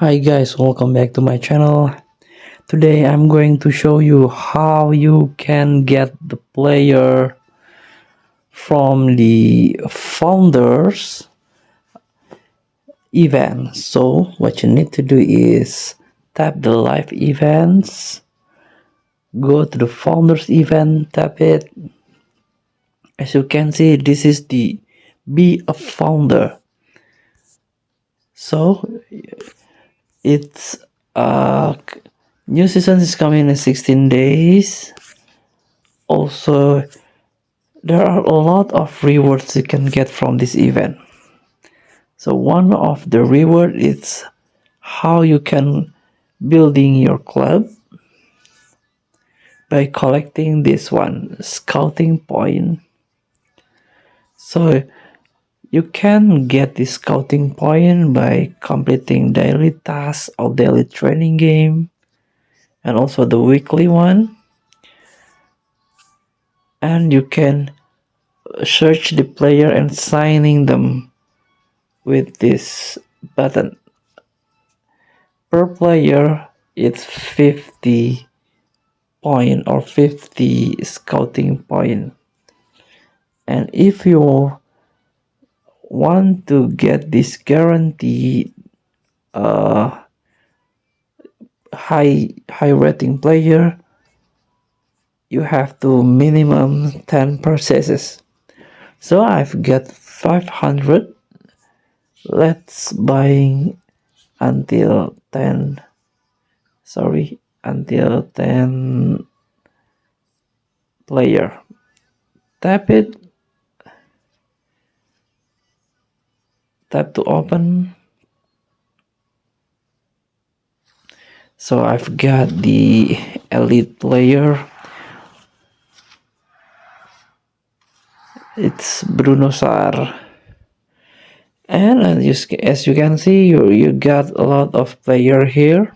Hi guys, welcome back to my channel. Today I'm going to show you how you can get the player from the founders event. So what you need to do is tap the live events, go to the founders event, tap it. As you can see, this is the be a founder. So it's new season is coming in 16 days. Also, there are a lot of rewards you can get from this event. So one of the reward is how you can building your club by collecting this one scouting point. So you can get this scouting point by completing daily tasks or daily training game and also the weekly one. And you can search the player and signing them with this button. Per player it's 50 point or 50 scouting point, and if you want to get this guaranteed high rating player, you have to minimum 10 purchases. So I've got 500. Let's buy until 10 until 10 player. Tap it, tap to open. So I've got the elite player. It's Bruno Sar. And as you can see, you got a lot of player here.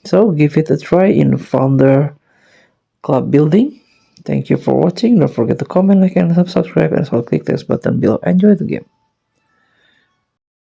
So give it a try in Founder Club Building. Thank you for watching. Don't forget to comment, like, and subscribe, and also click this button below. Enjoy the game.